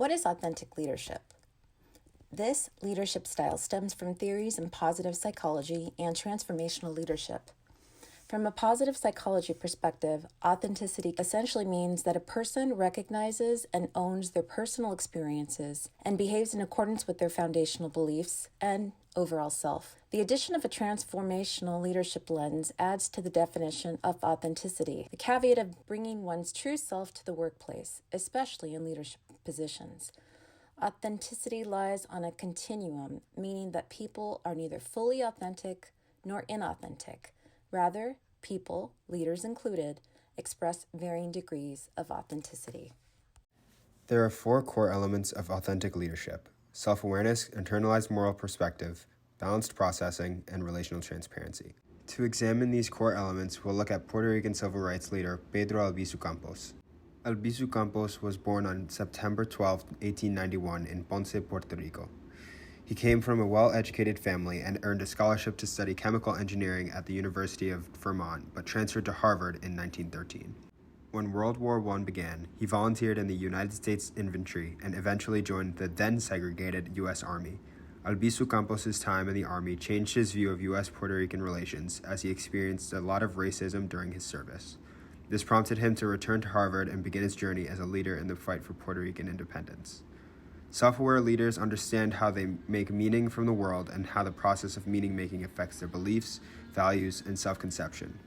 What is authentic leadership? This leadership style stems from theories in positive psychology and transformational leadership. From a positive psychology perspective, authenticity essentially means that a person recognizes and owns their personal experiences and behaves in accordance with their foundational beliefs and overall self. The addition of a transformational leadership lens adds to the definition of authenticity, the caveat of bringing one's true self to the workplace, especially in leadership positions. Authenticity lies on a continuum, meaning that people are neither fully authentic nor inauthentic. Rather, people, leaders included, express varying degrees of authenticity. There are 4 core elements of authentic leadership: self-awareness, internalized moral perspective, balanced processing, and relational transparency. To examine these core elements, we'll look at Puerto Rican civil rights leader Pedro Albizu Campos. Albizu Campos was born on September 12, 1891 in Ponce, Puerto Rico. He came from a well-educated family and earned a scholarship to study chemical engineering at the University of Vermont, but transferred to Harvard in 1913. When World War I began, he volunteered in the United States Infantry and eventually joined the then-segregated U.S. Army. Albizu Campos' time in the Army changed his view of U.S.-Puerto Rican relations as he experienced a lot of racism during his service. This prompted him to return to Harvard and begin his journey as a leader in the fight for Puerto Rican independence. Self-aware leaders understand how they make meaning from the world and how the process of meaning-making affects their beliefs, values, and self-conception.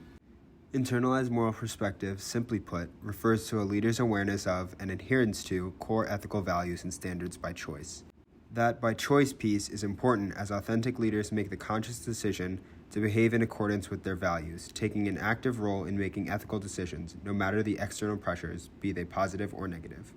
Internalized moral perspective, simply put, refers to a leader's awareness of and adherence to core ethical values and standards by choice. That by choice piece is important as authentic leaders make the conscious decision to behave in accordance with their values, taking an active role in making ethical decisions, no matter the external pressures, be they positive or negative.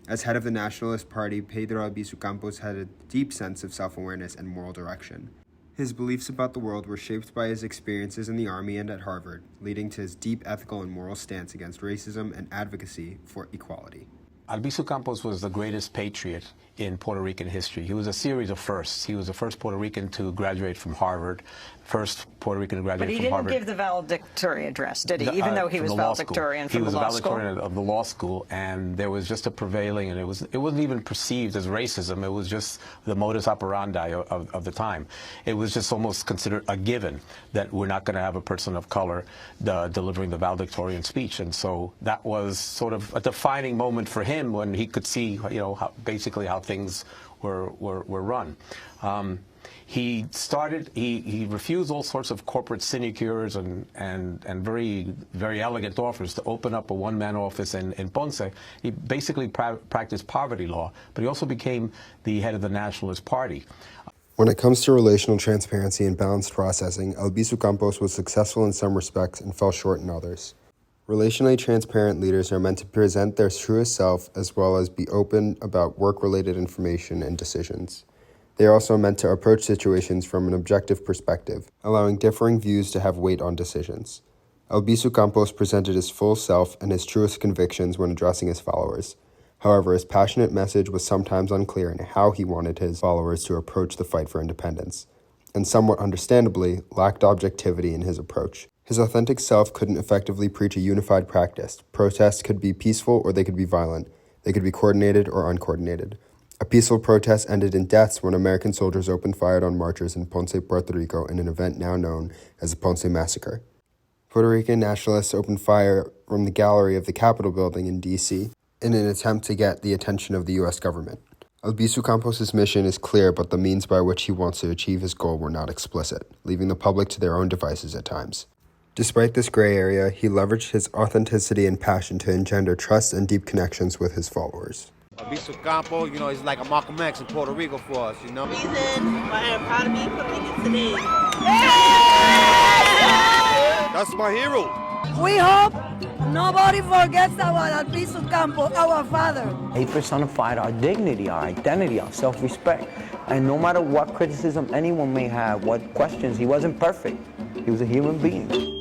As head of the Nationalist Party, Pedro Albizu Campos had a deep sense of self-awareness and moral direction. His beliefs about the world were shaped by his experiences in the Army and at Harvard, leading to his deep ethical and moral stance against racism and advocacy for equality. Albizu Campos was the greatest patriot in Puerto Rican history. He was a series of firsts. He was the first Puerto Rican to graduate from Harvard, first Puerto Rican to graduate from Harvard. But he didn't give the valedictorian address, did he? Even though he was valedictorian from the law school? He was valedictorian of the law school, and there was just a prevailing, and it wasn't even perceived as racism. It was just the modus operandi of the time. It was just almost considered a given that we're not going to have a person of color delivering the valedictorian speech, and so that was sort of a defining moment for him when he could see, basically how things were run. He refused all sorts of corporate sinecures and very elegant offers to open up a one-man office in Ponce. He basically practiced poverty law, but he also became the head of the Nationalist Party. When it comes to relational transparency and balanced processing, Albizu Campos was successful in some respects and fell short in others. Relationally transparent leaders are meant to present their truest self as well as be open about work-related information and decisions. They are also meant to approach situations from an objective perspective, allowing differing views to have weight on decisions. Albizu Campos presented his full self and his truest convictions when addressing his followers. However, his passionate message was sometimes unclear in how he wanted his followers to approach the fight for independence, and somewhat understandably lacked objectivity in his approach. His authentic self couldn't effectively preach a unified practice. Protests could be peaceful or they could be violent. They could be coordinated or uncoordinated. A peaceful protest ended in deaths when American soldiers opened fire on marchers in Ponce, Puerto Rico in an event now known as the Ponce Massacre. Puerto Rican nationalists opened fire from the gallery of the Capitol building in D.C. in an attempt to get the attention of the U.S. government. Albizu Campos' mission is clear, but the means by which he wants to achieve his goal were not explicit, leaving the public to their own devices at times. Despite this gray area, he leveraged his authenticity and passion to engender trust and deep connections with his followers. Albizu Campos, he's like a Malcolm X in Puerto Rico for us, Reason why I'm proud to be Puerto Rican today. That's my hero. We hope nobody forgets about Albizu Campos, our father. He personified our dignity, our identity, our self-respect. And no matter what criticism anyone may have, what questions, he wasn't perfect. He was a human being.